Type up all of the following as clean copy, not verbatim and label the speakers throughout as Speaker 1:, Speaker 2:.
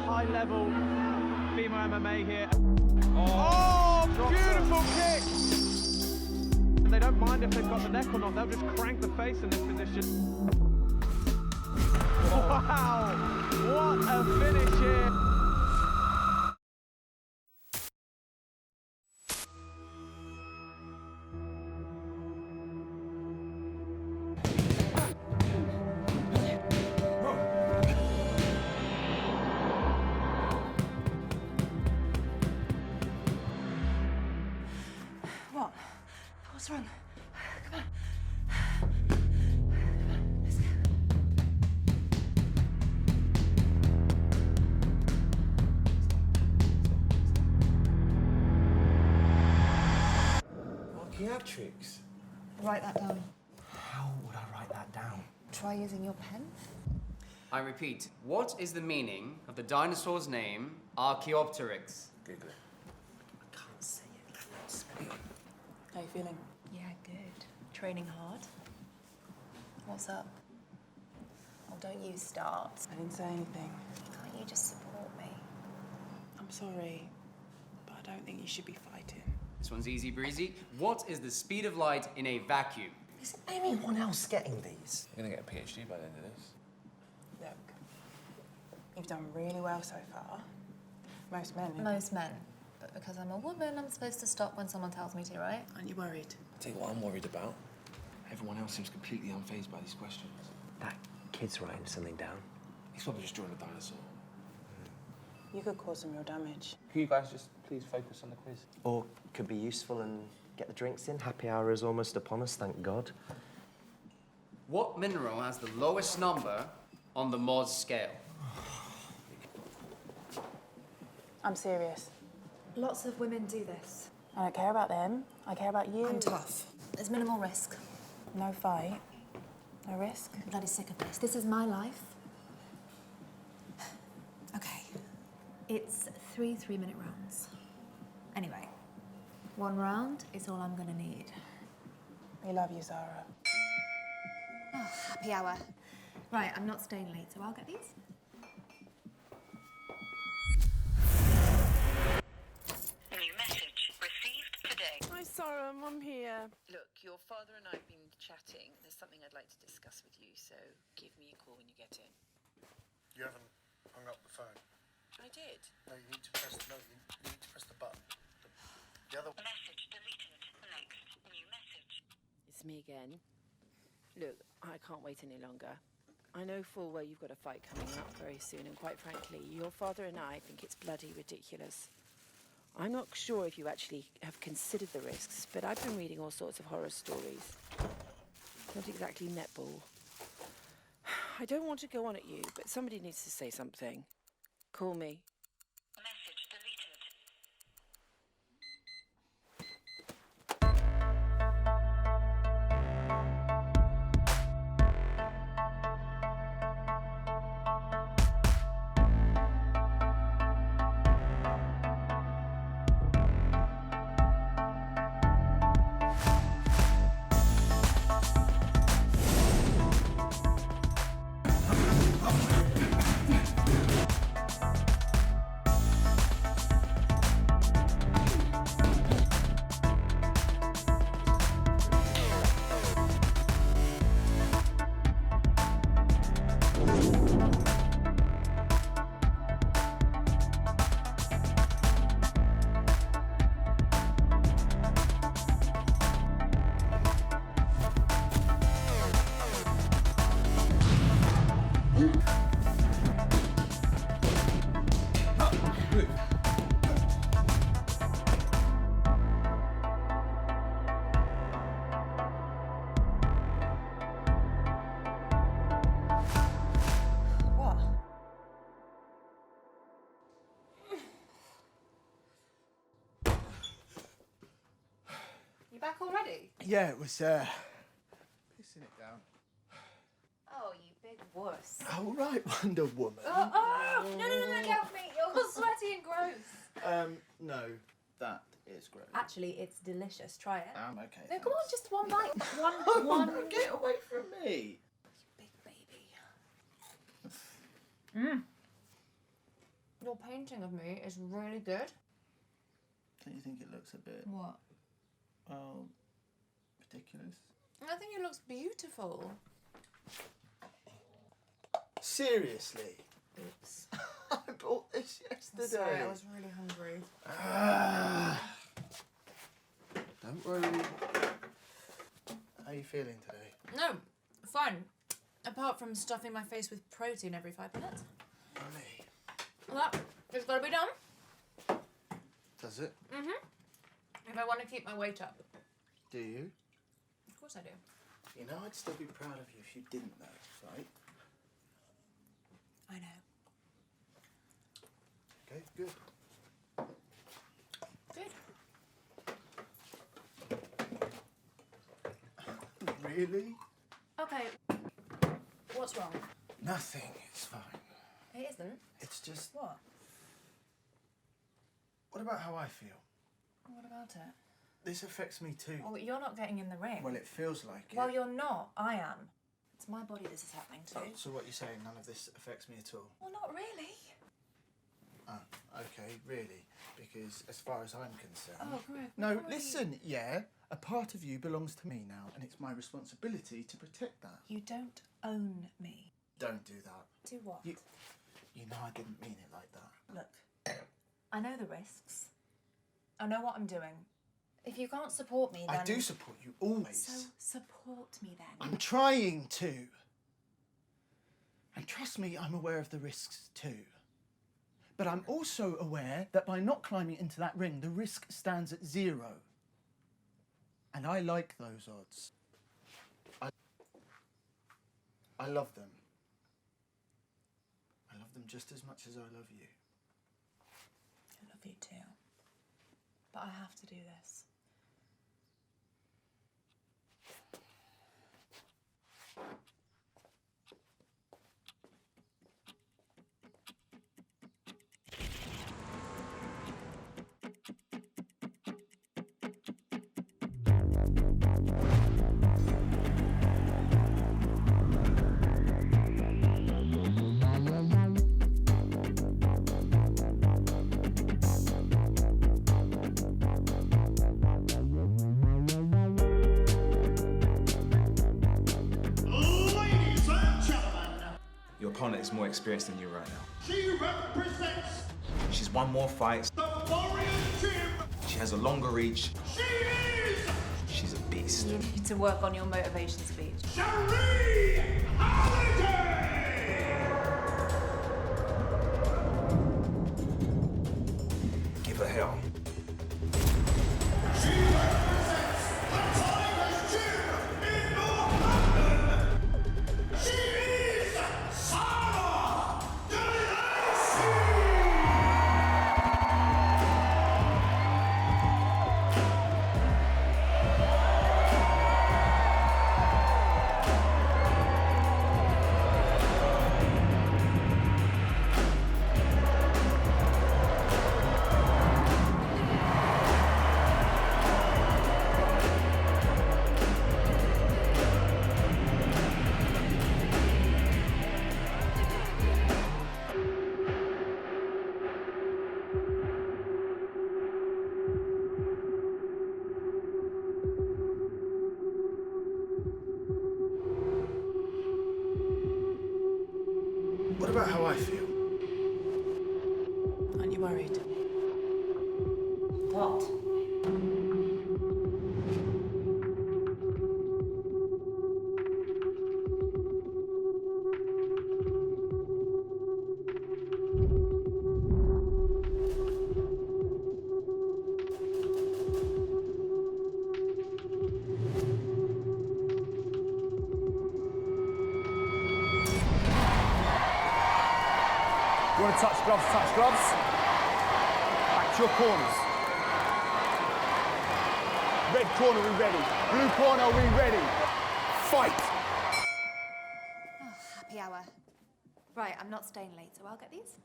Speaker 1: High-level female MMA here. Oh, beautiful kick! They don't mind if they've got the neck or not. They'll just crank the face in this position. Wow! What a finish here!
Speaker 2: What? What's wrong? Come on.
Speaker 3: Theatrics?
Speaker 2: Write that down.
Speaker 3: How would I write that down?
Speaker 2: Try using your pen.
Speaker 4: I repeat, what is the meaning of the dinosaur's name, Archaeopteryx?
Speaker 3: Google it. I can't say it.
Speaker 2: How are you feeling? Yeah, good. Training hard. What's up? Oh, don't you start.
Speaker 5: I didn't say anything.
Speaker 2: Can't you just support me?
Speaker 5: I'm sorry, but I don't think you should be fighting.
Speaker 4: This one's easy breezy. What is the speed of light in a vacuum?
Speaker 3: Is anyone else getting these?
Speaker 6: You're gonna get a PhD by the end of this.
Speaker 5: Look, you've done really well so far. Most men.
Speaker 2: Most men. But because I'm a woman, I'm supposed to stop when someone tells me to, right?
Speaker 5: Aren't you worried?
Speaker 6: I'll tell you what I'm worried about. Everyone else seems completely unfazed by these questions.
Speaker 3: That kid's writing something down.
Speaker 6: He's probably just drawing a dinosaur.
Speaker 5: You could cause some real damage.
Speaker 6: Can you guys just please focus on the quiz?
Speaker 3: Or could be useful and get the drinks in. Happy hour is almost upon us, thank God.
Speaker 4: What mineral has the lowest number on the Mohs scale?
Speaker 5: I'm serious.
Speaker 2: Lots of women do this.
Speaker 5: I don't care about them. I care about you.
Speaker 2: I'm tough. There's minimal risk.
Speaker 5: No fight. No risk.
Speaker 2: I'm bloody sick of this. This is my life. Okay. It's 3 3-minute rounds. Anyway, 1 round is all I'm gonna need.
Speaker 5: We love you, Zara.
Speaker 2: Oh, happy hour. Right, I'm not staying late, so I'll get these.
Speaker 7: New message received today.
Speaker 5: Hi, Zara. I'm here.
Speaker 7: Look, your father and I have been chatting. There's something I'd like to discuss with you, so give me a call when you get in.
Speaker 8: You haven't hung up the phone.
Speaker 7: I did.
Speaker 8: No, you need to press the button. The other
Speaker 7: Message deleted. Next new message.
Speaker 9: It's me again. Look, I can't wait any longer. I know full well you've got a fight coming up very soon, and quite frankly, your father and I think it's bloody ridiculous. I'm not sure if you actually have considered the risks, but I've been reading all sorts of horror stories. Not exactly netball. I don't want to go on at you, but somebody needs to say something. Call me.
Speaker 7: Message deleted.
Speaker 2: Back already?
Speaker 8: Yeah, it was pissing it down.
Speaker 2: Oh, you big wuss.
Speaker 8: Oh right, Wonder Woman.
Speaker 2: No, get off me. You're sweaty and gross.
Speaker 8: No, that is gross.
Speaker 2: Actually, it's delicious. Try it.
Speaker 8: Okay.
Speaker 2: No, come on, just one bite. One.
Speaker 8: Get away from me.
Speaker 2: Big baby.
Speaker 5: Your painting of me is really good.
Speaker 8: Don't you think it looks a bit,
Speaker 5: What?
Speaker 8: well, ridiculous?
Speaker 5: I think it looks beautiful.
Speaker 8: Seriously?
Speaker 5: Oops.
Speaker 8: I bought this yesterday.
Speaker 5: Sorry, I was really hungry.
Speaker 8: Don't worry. How are you feeling today?
Speaker 5: No, fine. Apart from stuffing my face with protein every 5 minutes.
Speaker 8: Funny.
Speaker 5: Well, it's got to be done.
Speaker 8: Does it?
Speaker 5: If I want to keep my weight up.
Speaker 8: Do you?
Speaker 5: Of course I do.
Speaker 8: You know, I'd still be proud of you if you didn't know, right?
Speaker 5: I know.
Speaker 8: Okay, good.
Speaker 5: Good.
Speaker 8: Really?
Speaker 5: Okay. What's wrong?
Speaker 8: Nothing. It's fine.
Speaker 5: It isn't.
Speaker 8: It's just...
Speaker 5: What?
Speaker 8: What about how I feel?
Speaker 5: What about it?
Speaker 8: This affects me too.
Speaker 5: Oh, you're not getting in the ring.
Speaker 8: Well, it feels like it.
Speaker 5: Well, you're not. I am. It's my body this is happening to.
Speaker 8: Oh, so what you're saying, none of this affects me at all?
Speaker 5: Well, not really.
Speaker 8: Oh, okay, really? Because as far as I'm concerned...
Speaker 5: Oh, Greg.
Speaker 8: No, listen, yeah. A part of you belongs to me now, and it's my responsibility to protect that.
Speaker 5: You don't own me.
Speaker 8: Don't do that.
Speaker 5: Do what?
Speaker 8: You know I didn't mean it like that.
Speaker 5: Look, I know the risks. I know what I'm doing. If you can't support me, then...
Speaker 8: I do support you, always.
Speaker 5: So support me then.
Speaker 8: I'm trying to. And trust me, I'm aware of the risks too. But I'm also aware that by not climbing into that ring, the risk stands at 0. And I like those odds. I love them. I love them just as much as I love you.
Speaker 5: I love you too. But I have to do this.
Speaker 10: Your opponent is more experienced than you right now.
Speaker 11: She represents
Speaker 10: She's won more fights.
Speaker 11: the warrior gym.
Speaker 10: She has a longer reach.
Speaker 11: She is
Speaker 10: She's a beast.
Speaker 2: You need to work on your motivation speech.
Speaker 11: Cherie Holiday.
Speaker 10: Give her hell.
Speaker 11: She represents the Tigers Gym in North London. She is Sarah Delacy.
Speaker 8: What about how I feel?
Speaker 5: Aren't you worried?
Speaker 2: What?
Speaker 12: You want to touch gloves, touch gloves. Back to your corners. Red corner, we ready. Blue corner, we ready. Fight!
Speaker 2: Oh, happy hour. Right, I'm not staying late, so I'll get these.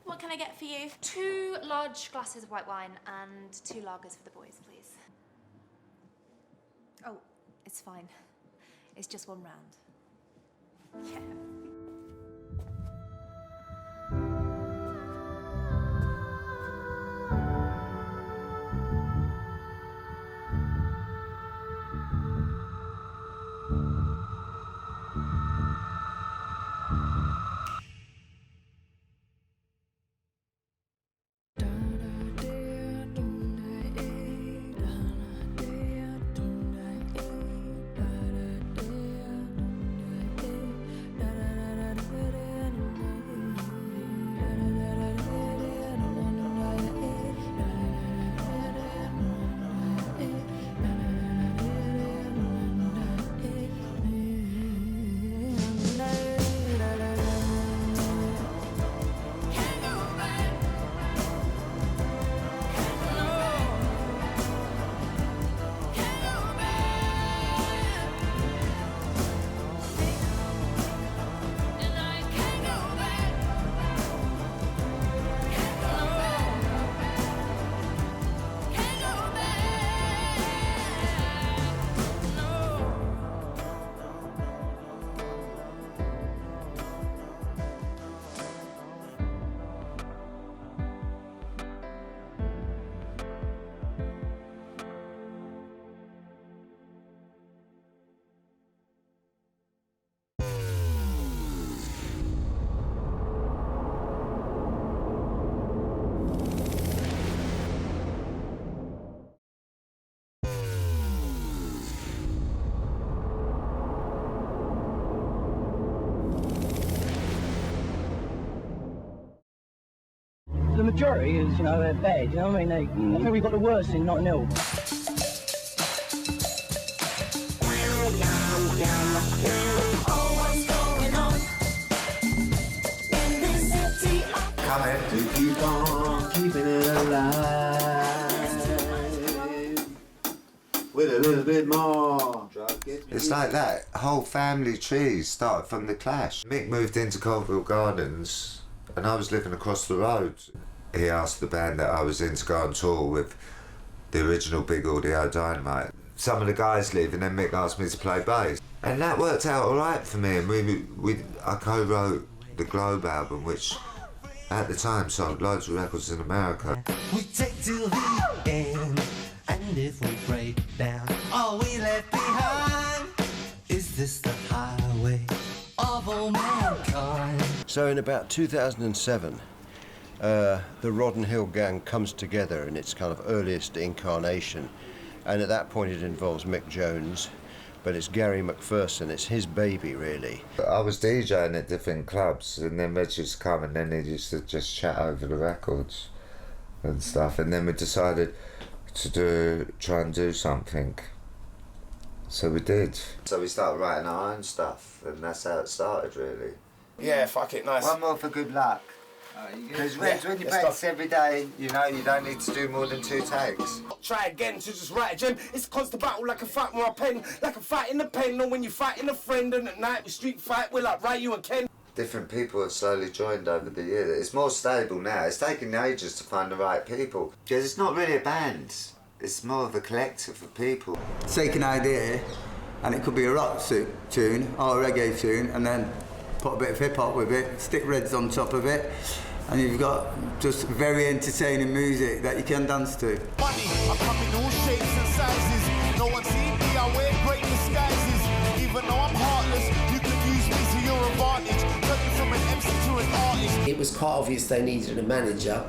Speaker 2: What can I get for you? 2 large glasses of white wine and 2 lagers for the boys, please. Oh, it's fine. It's just 1 round.
Speaker 13: The majority is, they're bad, you know what I mean? I think we've got the worst in Notting Hill.
Speaker 11: Come in. To keep on keeping it alive with a little bit more.
Speaker 14: It's like that whole family tree started from the Clash. Mick moved into Colville Gardens and I was living across the road. He asked the band that I was in to go on tour with the original Big Audio Dynamite. Some of the guys leave and then Mick asked me to play bass. And that worked out alright for me, and I co-wrote the Globe album, which at the time sold loads of records in America.
Speaker 11: We take till the end, and if we break down, all we left behind is this the highway of all mankind.
Speaker 15: So in about 2007, the Rodden Hill Gang comes together in its kind of earliest incarnation, and at that point it involves Mick Jones, but it's Gary Macpherson, it's his baby really.
Speaker 14: I was DJing at different clubs and then Reg used to come and then he used to just chat over the records and stuff, and then we decided to try and do something. So we did. So we started writing our own stuff and that's how it started really.
Speaker 6: Yeah, fuck it, nice.
Speaker 14: One more for good luck. Because when you practice every day, you don't need to do more than 2 takes.
Speaker 6: Try again to just write a gem. It's a constant battle like a fight with my pen, like a fight in the pen, or when you're fighting a friend, and at night we street fight, we're like Ryu and Ken.
Speaker 14: Different people have slowly joined over the years. It's more stable now. It's taken ages to find the right people. Because it's not really a band. It's more of a collective of people.
Speaker 16: Take an idea, and it could be a rock tune or a reggae tune, and then put a bit of hip-hop with it, stick Reds on top of it, and you've got just very entertaining music that you can dance to.
Speaker 11: Money, I come in all shapes and sizes. No one seen me, I wear great disguises. Even though I'm heartless, you can use me to your advantage. Turning from an MC to an artist.
Speaker 17: It was quite obvious they needed a manager,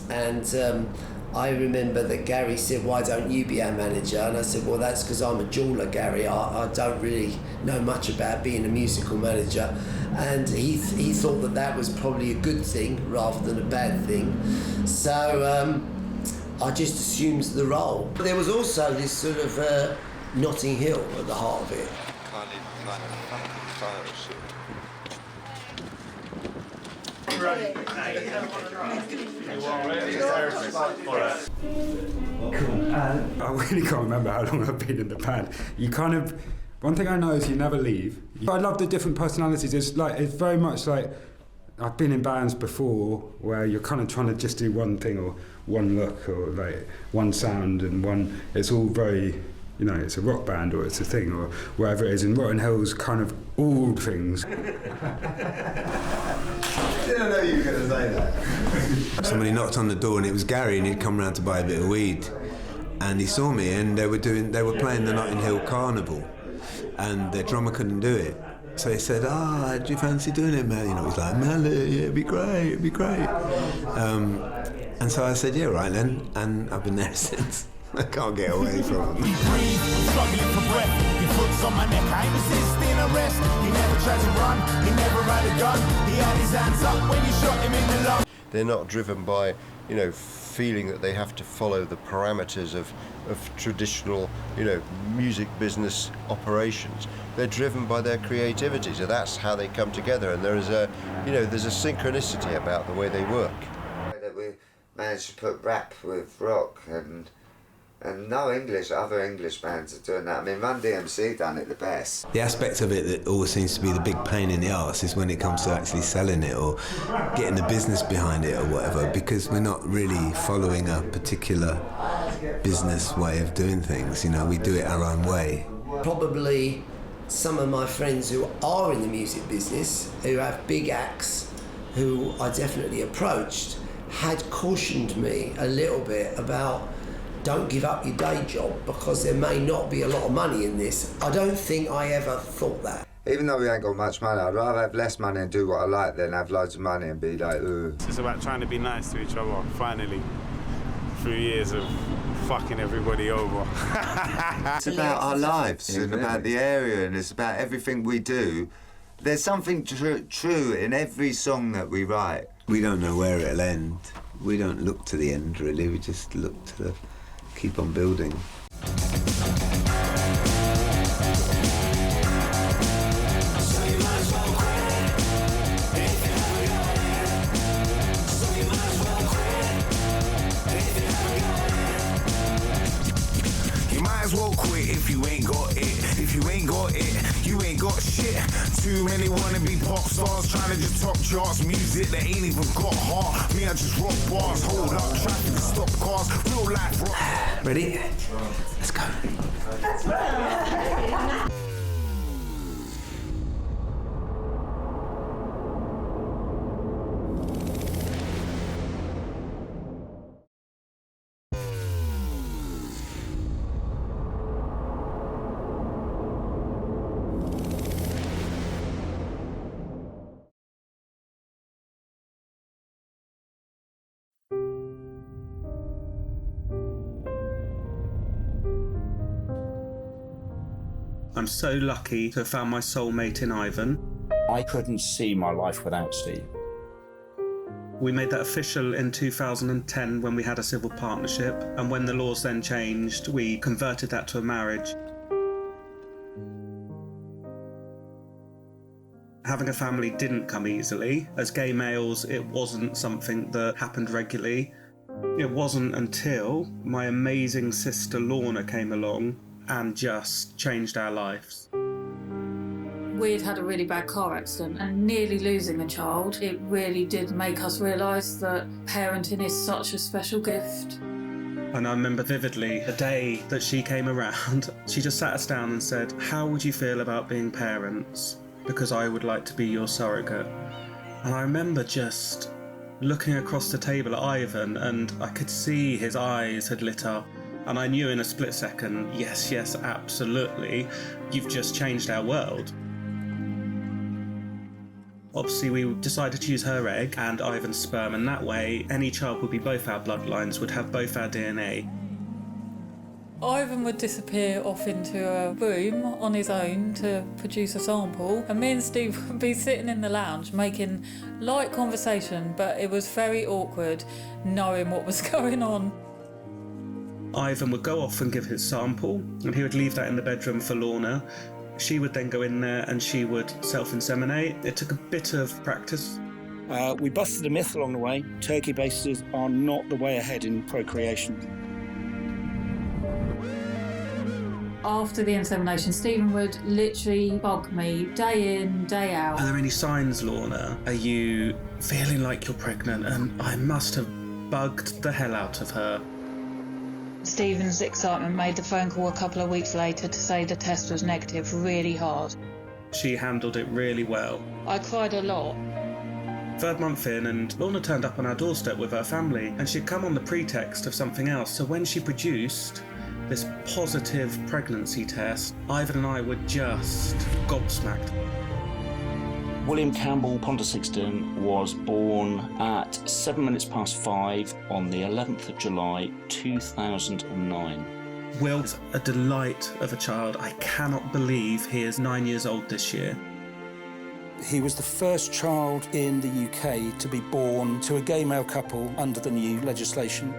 Speaker 17: and I remember that Gary said, "Why don't you be our manager?" And I said, "Well, that's because I'm a jeweler, Gary. I don't really know much about being a musical manager." And he thought that was probably a good thing rather than a bad thing. So I just assumed the role. But there was also this sort of Notting Hill at the heart of it.
Speaker 18: I really can't remember how long I've been in the band. One thing I know is you never leave. I love the different personalities. It's very much like I've been in bands before where you're kind of trying to just do one thing or one look or like one sound and it's all very You know, it's a rock band or it's a thing or whatever it is. And Rotten Hill's kind of all things.
Speaker 14: I didn't know you were going to say that.
Speaker 19: Somebody knocked on the door and it was Gary, and he'd come round to buy a bit of weed. And he saw me, and they were playing the Notting Hill Carnival, and their drummer couldn't do it. So he said, do you fancy doing it, man? You know, he's like, man, yeah, it'd be great. And so I said, yeah, right then. And I've been there since. I can't get away from him.
Speaker 11: Struggling for breath, your foot's on my neck. I ain't resisting arrest. He never tried to run, he never had a gun. He had his hands up when you shot him in the lung.
Speaker 15: They're not driven by, you know, feeling that they have to follow the parameters of traditional, you know, music business operations. They're driven by their creativity, so that's how they come together. And there's a synchronicity about the way they work.
Speaker 14: That we managed to put rap with rock, and no other English bands are doing that. I mean, Run DMC done it the best.
Speaker 19: The aspect of it that always seems to be the big pain in the arse is when it comes to actually selling it or getting the business behind it or whatever, because we're not really following a particular business way of doing things. You know, we do it our own way.
Speaker 17: Probably some of my friends who are in the music business, who have big acts, who I definitely approached, had cautioned me a little bit about don't give up your day job because there may not be a lot of money in this. I don't think I ever thought that.
Speaker 14: Even though we ain't got much money, I'd rather have less money and do what I like than have loads of money and be like, ugh.
Speaker 20: It's about trying to be nice to each other, finally, through years of fucking everybody over.
Speaker 14: It's about our lives and about the area, and it's about everything we do. There's something true in every song that we write.
Speaker 19: We don't know where it'll end. We don't look to the end, really. We just look to keep on building.
Speaker 11: You might as well quit if you ain't got it. If you ain't got it, you ain't got shit. Too many wanna be pop stars trying to just top charts music that ain't even got heart. Me, I just rock bars, hold up traffic, stop cars, real life rock.
Speaker 19: Ready? Let's go.
Speaker 11: That's right.
Speaker 21: I'm so lucky to have found my soulmate in Ivan.
Speaker 22: I couldn't see my life without Steve.
Speaker 21: We made that official in 2010 when we had a civil partnership, and when the laws then changed, we converted that to a marriage. Having a family didn't come easily. As gay males, it wasn't something that happened regularly. It wasn't until my amazing sister Lorna came along and just changed our lives.
Speaker 23: We'd had a really bad car accident, and nearly losing a child, it really did make us realise that parenting is such a special gift.
Speaker 21: And I remember vividly the day that she came around, she just sat us down and said, "How would you feel about being parents? Because I would like to be your surrogate." And I remember just looking across the table at Ivan, and I could see his eyes had lit up. And I knew in a split second, yes, absolutely, you've just changed our world. Obviously, we decided to use her egg and Ivan's sperm, and that way, any child would be both our bloodlines, would have both our DNA.
Speaker 23: Ivan would disappear off into a room on his own to produce a sample, and me and Steve would be sitting in the lounge making light conversation, but it was very awkward knowing what was going on.
Speaker 21: Ivan would go off and give his sample, and he would leave that in the bedroom for Lorna. She would then go in there and she would self-inseminate. It took a bit of practice.
Speaker 22: We busted a myth along the way. Turkey bases are not the way ahead in procreation.
Speaker 23: After the insemination, Stephen would literally bug me day in, day out.
Speaker 21: Are there any signs, Lorna? Are you feeling like you're pregnant? And I must have bugged the hell out of her.
Speaker 23: Stephen's excitement made the phone call a couple of weeks later to say the test was negative really hard.
Speaker 21: She handled it really well.
Speaker 23: I cried a lot.
Speaker 21: 3rd month in, and Lorna turned up on our doorstep with her family, and she'd come on the pretext of something else. So when she produced this positive pregnancy test, Ivan and I were just gobsmacked.
Speaker 22: William Campbell Pondersixton was born at 5:07 on the 11th of July 2009.
Speaker 21: Will's a delight of a child. I cannot believe he is 9 years old this year.
Speaker 22: He was the first child in the UK to be born to a gay male couple under the new legislation.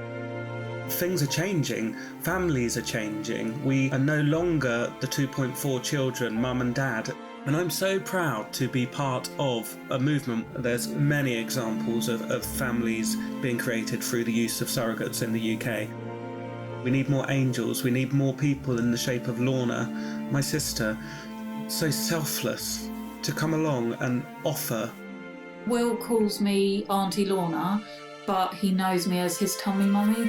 Speaker 21: Things are changing, families are changing. We are no longer the 2.4 children, mum and dad. And I'm so proud to be part of a movement. There's many examples of families being created through the use of surrogates in the UK. We need more angels, we need more people in the shape of Lorna, my sister, so selfless, to come along and offer.
Speaker 23: Will calls me Auntie Lorna, but he knows me as his tummy mummy.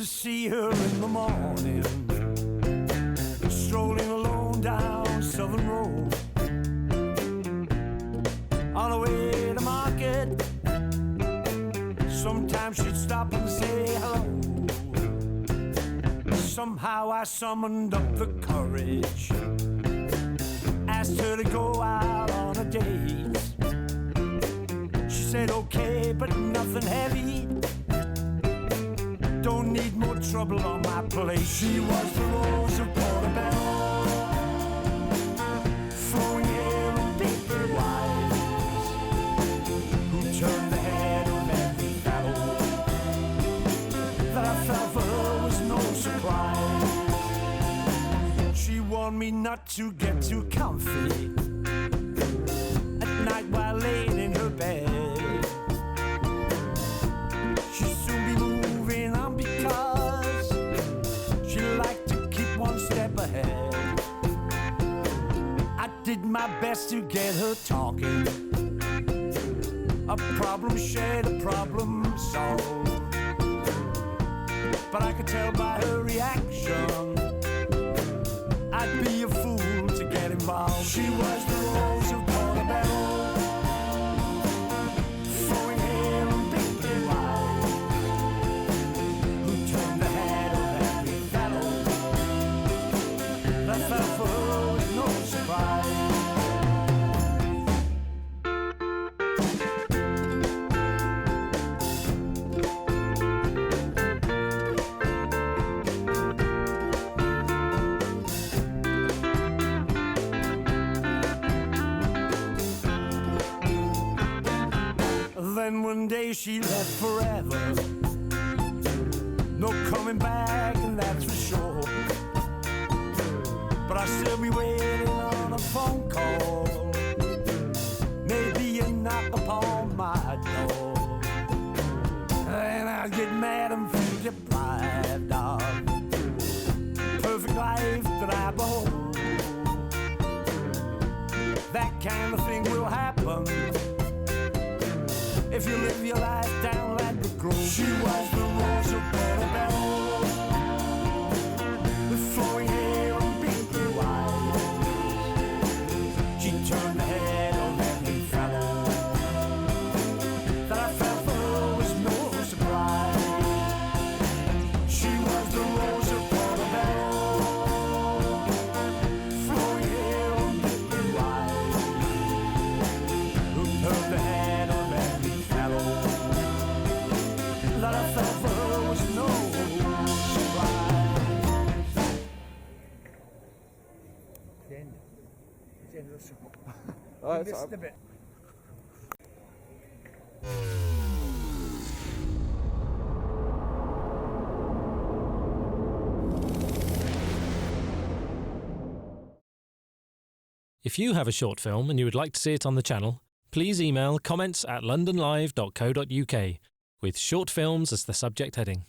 Speaker 11: See her in the morning, strolling alone down Southern Road, on her way to market. Sometimes she'd stop and say hello. Somehow I summoned up the courage, asked her to go out on a date. She said okay, but nothing heavy. Don't need more trouble on my plate. She was the Rose of Portobello, flowing hair and big blue eyes, who turned the head of every fellow. That I fell for her was no surprise. She warned me not to get too comfy at night while laying in her bed. She'd soon be moving on because she liked to keep one step ahead. I did my best to get her talking. A problem shared, a problem solved. But I could tell by her reaction I'd be a fool to get involved. She was the Rose of Portobello, flowing hair and big blue eyes, who turned the head of every fellow. That fell for her was no surprise. Then one day she left forever, no coming back, and that's for sure. But I'll still be waiting on a phone call, maybe a knock upon my door. And I'll get mad and feel deprived of the perfect life that I behold. That kind of thing will happen if you live your life down like the grove. She was the Rose of Portobello, with flowing hair and big blue eyes. She turned the head of every fellow. That I fell for her was no surprise. She was the Rose of Portobello, flowing hair and big blue eyes, who turned the head of every fellow. That I fell for her was no
Speaker 12: You missed a bit.
Speaker 1: If you have a short film and you would like to see it on the channel, please email comments@londonlive.co.uk with short films as the subject heading.